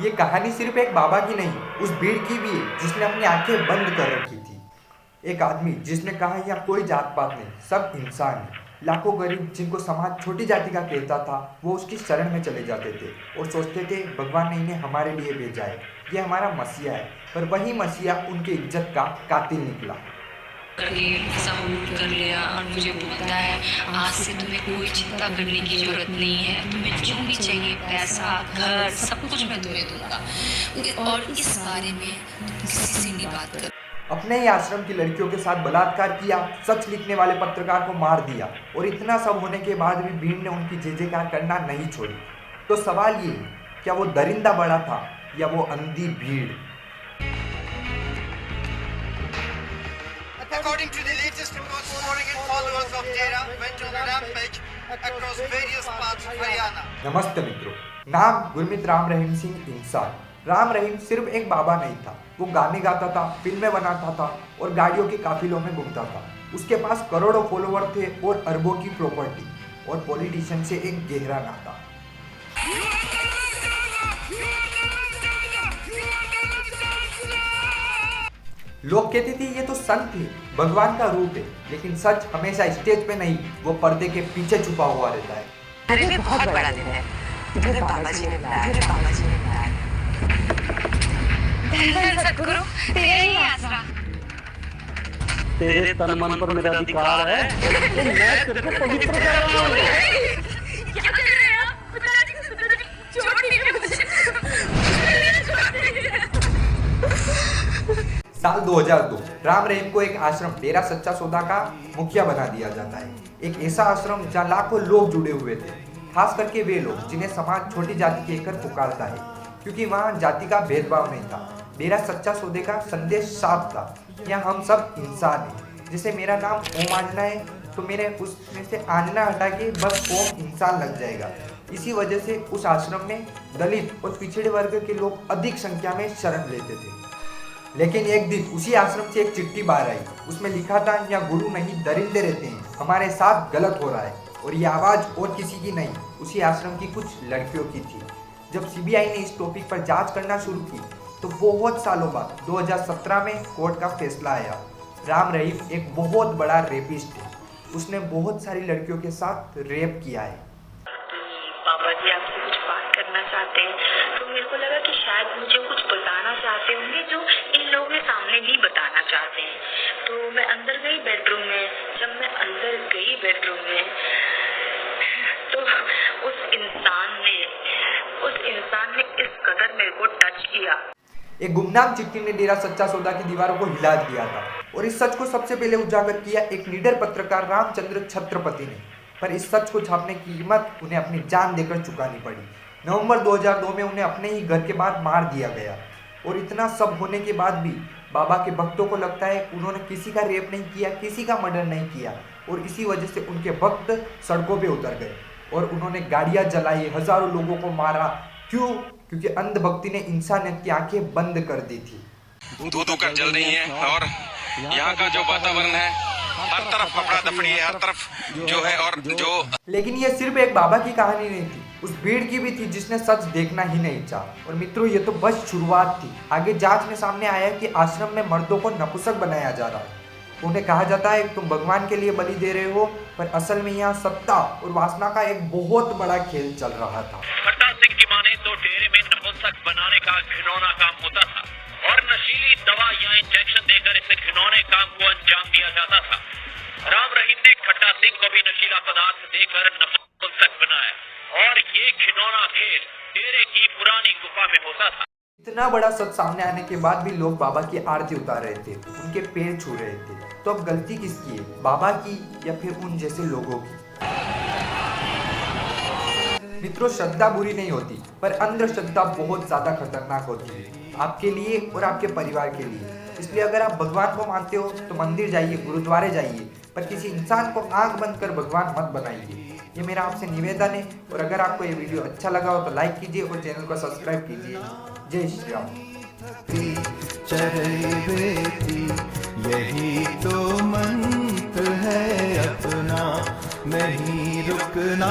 ये कहानी सिर्फ एक बाबा की नहीं, उस भीड़ की भी है जिसने अपनी आंखें बंद कर रखी थी। एक आदमी जिसने कहा यहाँ कोई जात पात नहीं, सब इंसान है। लाखों गरीब जिनको समाज छोटी जाति का कहता था, वो उसकी शरण में चले जाते थे और सोचते थे भगवान ने इन्हें हमारे लिए भेजा है, ये हमारा मसीहा है। पर वही मसीहा उनकी इज्जत का कातिल निकला। सबूत कर लिया और मुझे बोलता है आज से तुम्हें कोई चिंता करने की जरूरत नहीं है, तुम्हें जो भी चाहिए पैसा घर सब कुछ मैं तुम्हें दूंगा और इस बारे में तुम किसी से नहीं बात कर। अपने ही आश्रम की लड़कियों के साथ बलात्कार किया, सच लिखने वाले पत्रकार को मार दिया और इतना सब होने के बाद भी भीड़ ने उनकी जय जयकार करना नहीं छोड़ी। तो सवाल ये, क्या वो दरिंदा बड़ा था या वो अंधी भीड़? According to the latest reports, foreign followers of Dera went on a rampage across various parts of Haryana. नमस्ते मित्रों, नाम गुरमीत राम रहीम सिंह इंसान। राम रहीम सिर्फ एक बाबा नहीं था, वो गाने गाता था, फिल्में बनाता था और गाड़ियों के काफिलों में घूमता था। उसके पास करोड़ों फॉलोवर थे और अरबों की प्रॉपर्टी और पॉलिटिशियन से एक गहरा नाता। लोग कहते थे ये तो संत है, भगवान का रूप है, लेकिन सच हमेशा स्टेज पे नहीं, वो पर्दे के पीछे छुपा हुआ रहता है। अरे भी बहुत बड़ा दिन है, तुम्हें बाबा जी ने बुलाया, बाबा जी ने बुलाया। धन्यवाद सद्गुरु, तेरे ही आसरा। तेरे तन मन पर मेरा अधिकार है, तो मैं तेरे को पवित्र कर रहा हूँ। क्या कर रहे हैं आप? छोड़िए मुझे। साल 2002 राम रहीम को एक आश्रम डेरा सच्चा सौदा का मुखिया बना दिया जाता है। एक ऐसा आश्रम जहाँ लाखों लोग जुड़े हुए थे, खास करके वे लोग जिन्हें समाज छोटी जाति कहकर पुकारता है, क्योंकि वहाँ जाति का भेदभाव नहीं था। डेरा सच्चा सौदे का संदेश साफ था, यहाँ हम सब इंसान हैं। जैसे मेरा नाम ओम आंजना है तो मेरे उसमें से आंजना हटा के बस ओम इंसान लग जाएगा। इसी वजह से उस आश्रम में दलित और पिछड़े वर्ग के लोग अधिक संख्या में शरण लेते थे। लेकिन एक दिन उसी आश्रम से एक चिट्ठी बाहर आई। उसमें लिखा था, यहाँ गुरु नहीं दरिंदे रहते हैं, हमारे साथ गलत हो रहा है। और ये आवाज़ और किसी की नहीं, उसी आश्रम की कुछ लड़कियों की थी। जब सीबीआई ने इस टॉपिक पर जांच करना शुरू की तो बहुत सालों बाद 2017 में कोर्ट का फैसला आया। राम रहीम एक बहुत बड़ा रेपिस्ट है, उसने बहुत सारी लड़कियों के साथ रेप किया है। बाबा जी आपसे कुछ बात करना चाहते हैं, तो मेरे को लगा कि शायद मुझे कुछ बताना चाहते होंगे जो इन लोगों के सामने नहीं बताना चाहते हैं। तो मैं अंदर गई बेडरूम में। जब मैं अंदर गई बेडरूम में तो उस इंसान ने इस कदर मेरे को टच किया। एक गुमनाम चिट्ठी ने डेरा सच्चा सौदा की दीवारों को हिला दिया था और इस सच को सबसे पहले उजागर किया एक निडर पत्रकार रामचंद्र छत्रपति ने। पर इस सच को छापने की कीमत उन्हें अपनी जान देकर चुकानी पड़ी। नवंबर 2002 में उन्हें अपने ही घर के बाहर मार दिया गया। और इतना सब होने के बाद भी बाबा के भक्तों को लगता है उन्होंने किसी का रेप नहीं किया, किसी का मर्डर नहीं किया, और इसी वजह से उनके भक्त सड़कों पे उतर गए और उन्होंने गाड़ियां जलाई, हजारों लोगों को मारा। क्यों? क्योंकि अंधभक्ति ने इंसानियत की आंखें बंद कर दी थी। धू कर जल रही है और यहाँ का जो वातावरण है हर तरफ कपड़ा दफड़ी है, हर तरफ जो है और जो। लेकिन ये सिर्फ एक बाबा की कहानी नहीं थी, उस भीड़ की भी थी जिसने सच देखना ही नहीं चाहा। और मित्रों, ये तो बस शुरुआत थी। आगे जांच में सामने आया कि आश्रम में मर्दों को नपुंसक बनाया जा रहा है। उन्हें कहा जाता है तुम भगवान के लिए बलि दे रहे हो, पर असल में यहाँ सत्ता और वासना का एक बहुत बड़ा खेल चल रहा था। खट्टा सिंह की माने तो डेरे में नपुंसक बनाने का घिनौना काम होता था और नशीली दवा या इंजेक्शन देकर इस घिनौने काम को अंजाम दिया जाता था। राम रहीम ने खट्टा सिंह को भी नशीला पदार्थ देकर नपुंसक बनाया और ये घिनौना खेल डेरे की पुरानी गुफा में होता था। इतना बड़ा सच सामने आने के बाद भी लोग बाबा की आरती उतार रहे थे, उनके पैर छू रहे थे। तो अब गलती किसकी है, बाबा की या फिर उन जैसे लोगों की? मित्रों, श्रद्धा बुरी नहीं होती, पर अंधश्रद्धा बहुत ज्यादा खतरनाक होती है, आपके लिए और आपके परिवार के लिए। इसलिए अगर आप भगवान को मानते हो तो मंदिर जाइए, गुरुद्वारे जाइए, पर किसी इंसान को आंख बंद कर भगवान मत बनाइए। ये मेरा आपसे निवेदन है। और अगर आपको ये वीडियो अच्छा लगा हो तो लाइक कीजिए और चैनल को सब्सक्राइब कीजिए। जय श्री राम। यही तो मंत्र है अपना, नहीं रुकना।